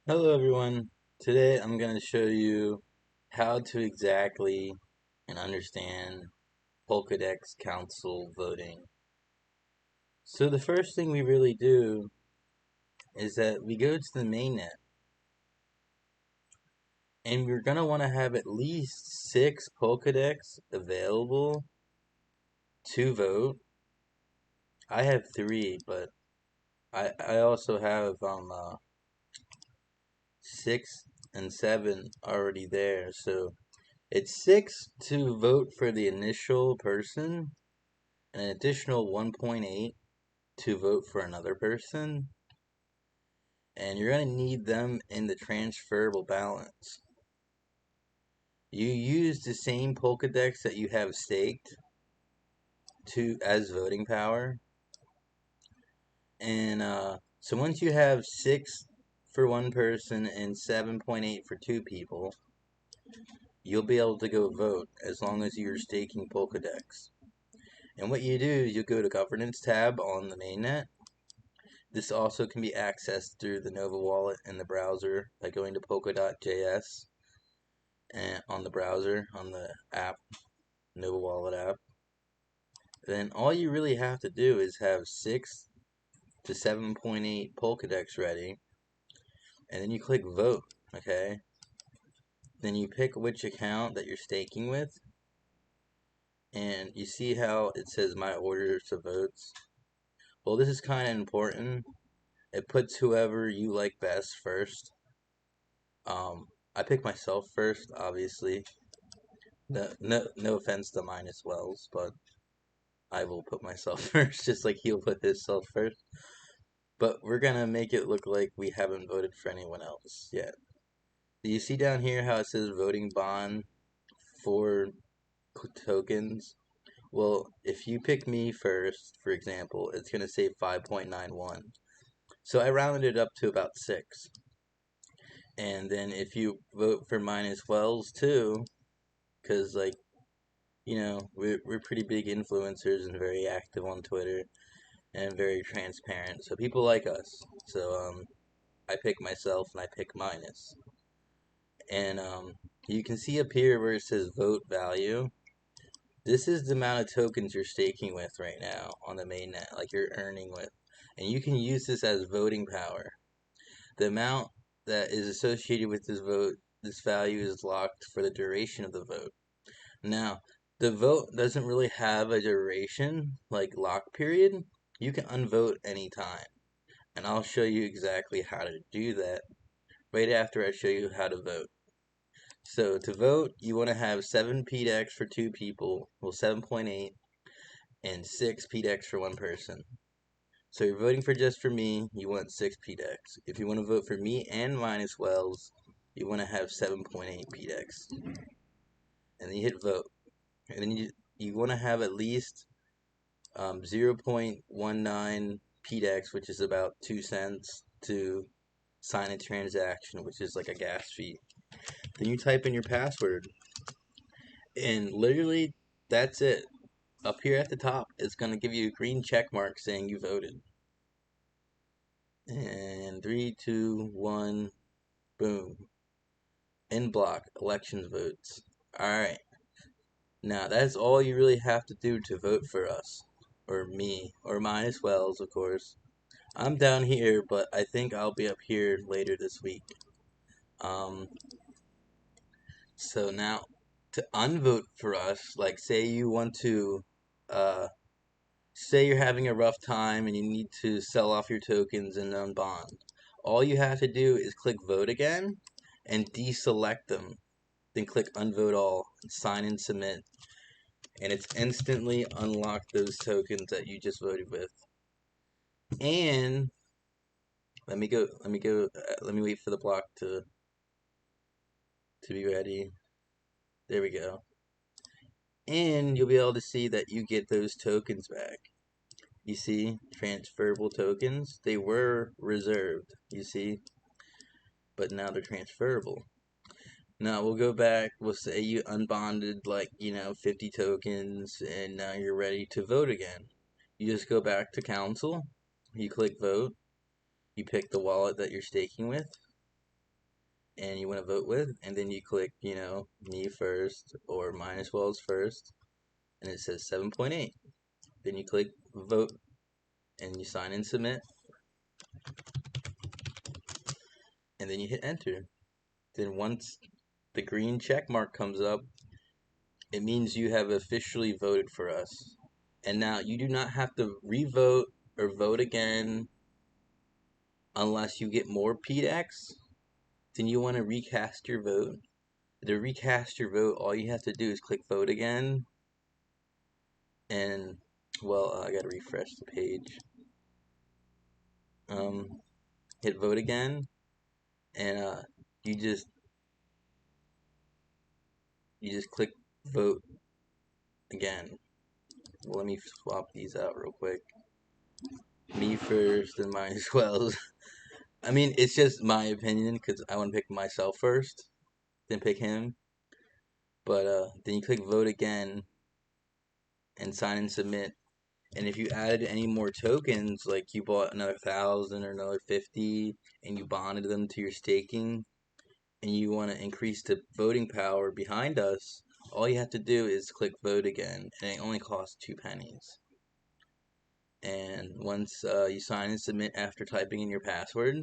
Hello everyone. Today I'm going to show you how to exactly and understand Polkadex Council voting. So the first thing we really do is that we go to the mainnet, and we're going to want to have at least 6 Polkadex available to vote. I have 3, but I also have 6 and 7 already there. So it's 6 to vote for the initial person, an additional 1.8 to vote for another person, and you're going to need them in the transferable balance. You use the same Polkadex that you have staked to as voting power, and so once you have 6 for one person and 7.8 for 2 people, you'll be able to go vote as long as you're staking Polkadex. And what you do is you go to Governance tab on the mainnet. This also can be accessed through the Nova wallet in the browser by going to polka.js and on the browser, on the app, Nova wallet app. Then all you really have to do is have 6 to 7.8 Polkadex ready, and then you click vote, okay? Then you pick which account that you're staking with, and you see how it says my orders of votes. Well, this is kind of important. It puts whoever you like best first. I pick myself first, obviously. No offense to minus wells, but I will put myself first, just like he'll put himself first. But we're gonna make it look like we haven't voted for anyone else yet. Do you see down here how it says voting bond for tokens? Well, if you pick me first, for example, it's gonna say 5.91. So I rounded it up to about 6. And then if you vote for minus wells too, because like we're pretty big influencers and very active on Twitter and very transparent. So people like us. So I pick myself and I pick minus. And you can see up here where it says vote value. This is the amount of tokens you're staking with right now on the mainnet, like you're earning with. And you can use this as voting power. The amount that is associated with this vote, this value is locked for the duration of the vote. Now, the vote doesn't really have a duration, like lock period. You can unvote anytime. And I'll show you exactly how to do that right after I show you how to vote. So to vote, you want to have 7 PDEX for 2 people, well 7.8, and 6 PDEX for 1 person. So you're voting for just for me, you want 6 PDEX. If you want to vote for me and minus wells, you want to have 7.8 PDEX. And then you hit vote. And then you want to have at least 0.19 PDEX, which is about 2 cents, to sign a transaction, which is like a gas fee. Then you type in your password, and literally that's it. Up here at the top, it's going to give you a green check mark saying you voted. And 3, 2, 1, boom. In block, elections votes. Alright. Now, that's all you really have to do to vote for us. Or me. Or minus wells, of course. I'm down here, but I think I'll be up here later this week. Um, so now, to unvote for us, like say you want to, say you're having a rough time and you need to sell off your tokens and unbond. All you have to do is click vote again and deselect them. Then click unvote all, and sign and submit. And it's instantly unlocked those tokens that you just voted with. And let me wait for the block to be ready. There we go. And you'll be able to see that you get those tokens back. You see, transferable tokens, they were reserved, you see, but now they're transferable. Now we'll go back, we'll say you unbonded like, 50 tokens, and now you're ready to vote again. You just go back to council, you click vote, you pick the wallet that you're staking with, and you want to vote with, and then you click, you know, me first or minus Wells first, and it says 7.8. Then you click vote and you sign and submit, and then you hit enter. Then once the green check mark comes up, it means you have officially voted for us. And now you do not have to re-vote or vote again unless you get more PDEX. Then you want to recast your vote. To recast your vote, all you have to do is click vote again. And, well, I gotta refresh the page. Hit vote again. And you just click vote again. Well, let me swap these out real quick. Me first and mine as well. I mean, it's just my opinion because I want to pick myself first, then pick him. But then you click vote again and sign and submit. And if you added any more tokens, like you bought another 1,000 or another 50, and you bonded them to your staking, and you want to increase the voting power behind us, all you have to do is click vote again, and it only costs 2 pennies. And once you sign and submit after typing in your password,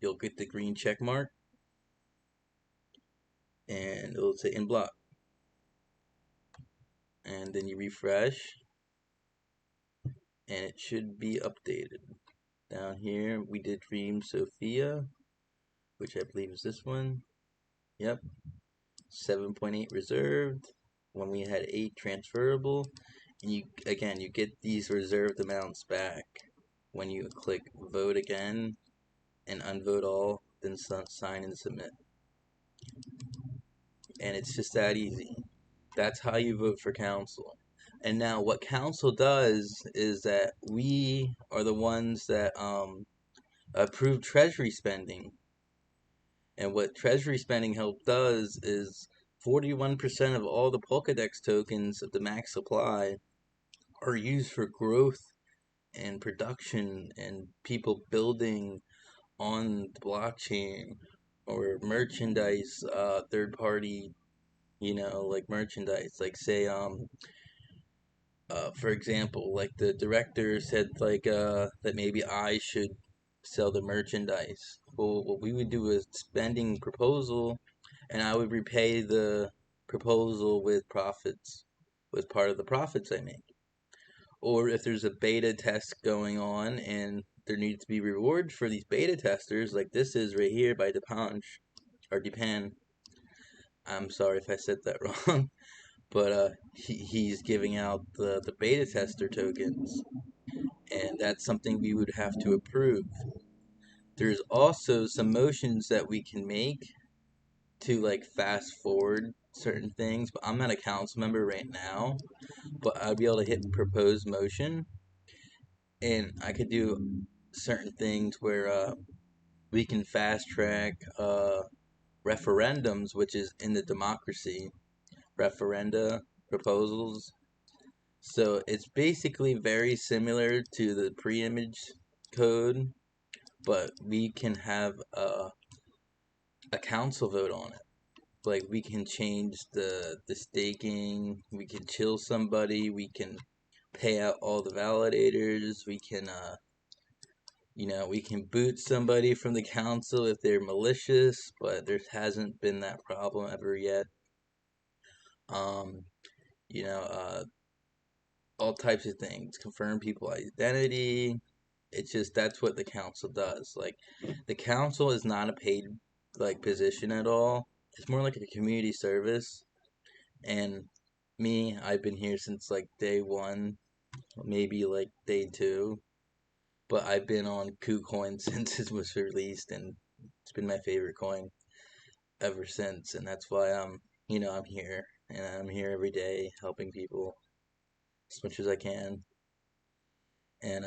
you'll get the green check mark, and it'll say in block. And then you refresh, and it should be updated. Down here, we did Dream Sophia, which I believe is this one. Yep. 7.8 reserved. When we had 8 transferable. And you get these reserved amounts back when you click vote again and unvote all, then sign and submit. And it's just that easy. That's how you vote for council. And now what council does is that we are the ones that approve treasury spending. And what treasury spending help does is 41% of all the Polkadex tokens of the max supply are used for growth and production and people building on the blockchain or merchandise, third party, you know, like merchandise, like say, for example, like the director said, like, that maybe I should sell the merchandise. Well, what we would do is spending proposal, and I would repay the proposal with profits, with part of the profits I make. Or if there's a beta test going on and there needs to be rewards for these beta testers, like this is right here by Depange, or Depan. I'm sorry if I said that wrong. But he's giving out the beta tester tokens, and that's something we would have to approve. There's also some motions that we can make to like fast forward certain things, but I'm not a council member right now, but I'd be able to hit propose motion, and I could do certain things where we can fast track referendums, which is in the democracy, referenda proposals. So it's basically very similar to the pre-image code, but we can have a council vote on it. Like we can change the staking, we can chill somebody, we can pay out all the validators, we can you know, we can boot somebody from the council if they're malicious, but there hasn't been that problem ever yet. Um, you know, all types of things, confirm people identity. It's just that's what the council does. Like the council is not a paid like position at all. It's more like a community service. And me, I've been here since like day 1, maybe like day 2. But I've been on KuCoin since it was released, and it's been my favorite coin ever since. And that's why you know, I'm here, and I'm here every day helping people as much as I can. And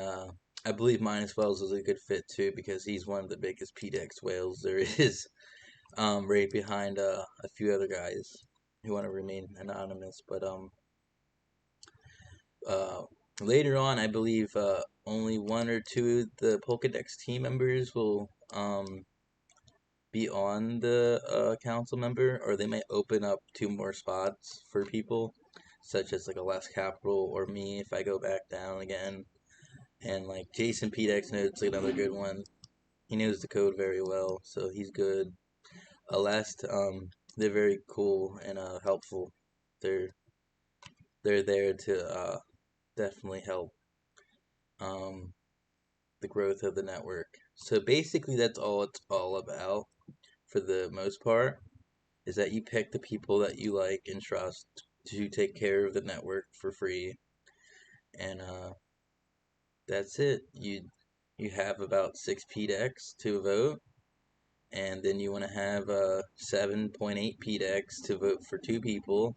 I believe Minus Wells is a good fit too because he's one of the biggest PDEX whales there is, right behind a few other guys who want to remain anonymous. But uh, later on, I believe only 1 or 2 of the Polkadex team members will be on the council member, or they might open up 2 more spots for people, such as like Aleste Capital or me if I go back down again. And like Jason PDEXNODE's like another good one. He knows the code very well, so he's good. Aleste, they're very cool and helpful. They're they're there to definitely help um, the growth of the network. So basically, that's all it's all about for the most part, is that you pick the people that you like and trust to take care of the network for free, and that's it. You have about 6 PDEX to vote, and then you want to have 7.8 PDEX to vote for 2 people,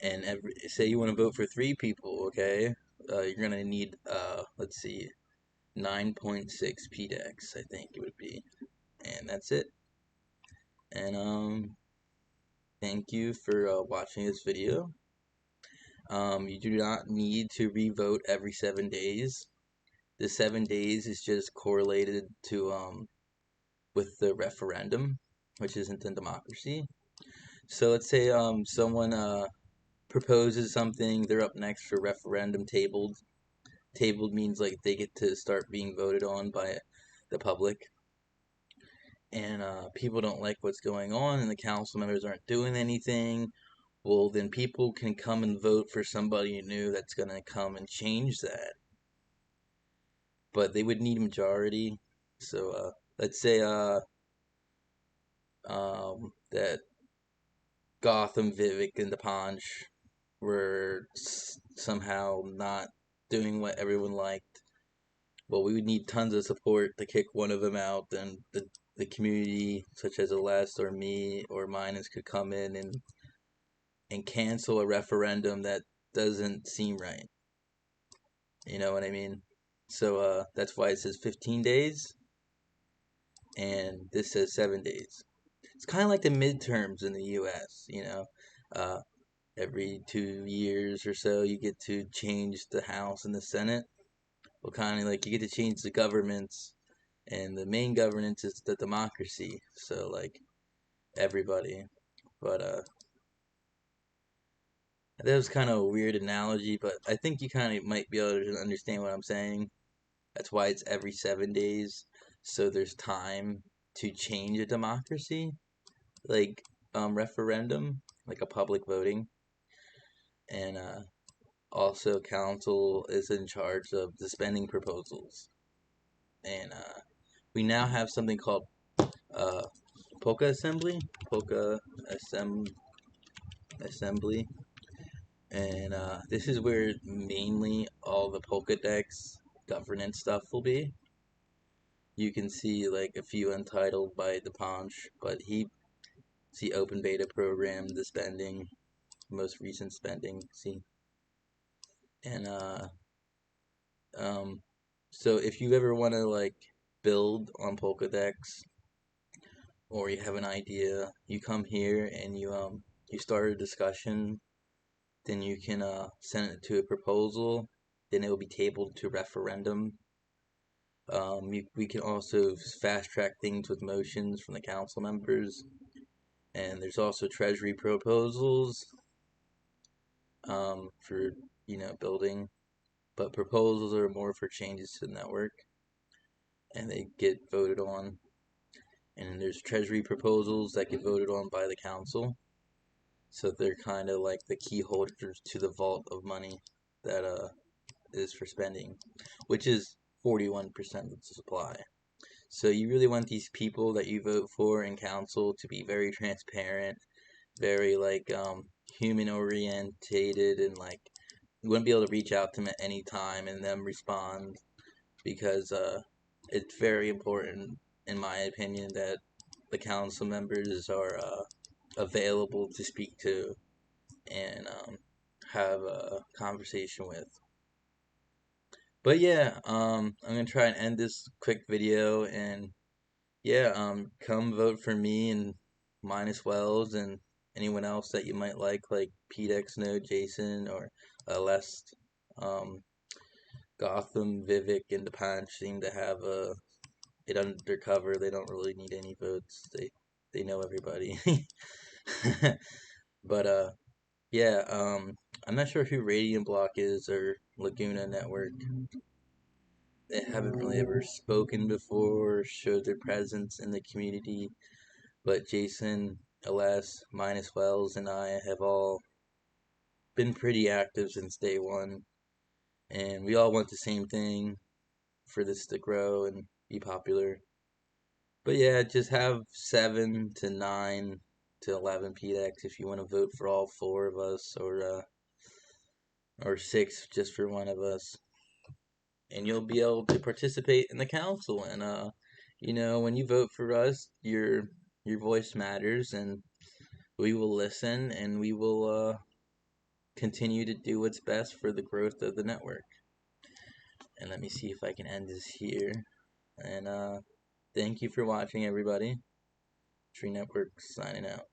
and say you want to vote for 3 people, okay? You're gonna need let's see, 9.6 PDEX, I think it would be, and that's it. And thank you for watching this video. You do not need to re-vote every 7 days. The 7 days is just correlated to with the referendum, which isn't a democracy. So let's say someone proposes something, they're up next for referendum tabled. Tabled means like they get to start being voted on by the public. And people don't like what's going on, and the council members aren't doing anything. Well, then people can come and vote for somebody new that's going to come and change that. But they would need a majority. So let's say that Gotham, Vivek, and the Punch were somehow not doing what everyone liked. Well, we would need tons of support to kick one of them out. Then the community, such as Aleste or me or Minus, could come in and cancel a referendum that doesn't seem right. You know what I mean? So that's why it says 15 days, and this says 7 days. It's kind of like the midterms in the U.S., you know? Every 2 years or so, you get to change the House and the Senate. Well, kind of like you get to change the governments, and the main governance is the democracy. So, like, everybody. But, that was kind of a weird analogy, but I think you kind of might be able to understand what I'm saying. That's why it's every 7 days, so there's time to change a democracy, like referendum, like a public voting. And also, council is in charge of the spending proposals. And we now have something called uh, Polka Assembly, Polka Assembly, and this is where mainly all the Polkadex governance stuff will be. You can see like a few untitled by the Ponch, but he's the open beta program, the spending, most recent spending, see. And um so if you ever want to like build on Polkadex, or you have an idea, you come here and you start a discussion, then you can send it to a proposal, then it will be tabled to referendum. We can also fast track things with motions from the council members, and there's also treasury proposals for building, but proposals are more for changes to the network, and they get voted on. And there's treasury proposals that get voted on by the council, so they're kind of like the key holders to the vault of money that is for spending, which is 41% of the supply. So you really want these people that you vote for in council to be very transparent, very like human orientated, and like you wouldn't be able to reach out to them at any time and them respond, because it's very important, in my opinion, that the council members are available to speak to and have a conversation with. But yeah, I'm gonna try and end this quick video, and yeah, come vote for me and Minus Wells and anyone else that you might like PDEXNODE, Jason, or Aleste. Gotham, Vivek, and the Punch seem to have a it undercover. They don't really need any votes. They know everybody. But yeah, I'm not sure who Radiant Block is or Laguna Network. They haven't really ever spoken before, showed their presence in the community. But Jason, Aleste, Minus Wells, and I have all been pretty active since day one, and we all want the same thing for this to grow and be popular. But yeah, just have 7 to 9 to 11 PDEX if you want to vote for all 4 of us, or 6 just for one of us, and you'll be able to participate in the council. And when you vote for us, your voice matters, and we will listen, and we will continue to do what's best for the growth of the network. And let me see if I can end this here. And thank you for watching, everybody. Tree Network signing out.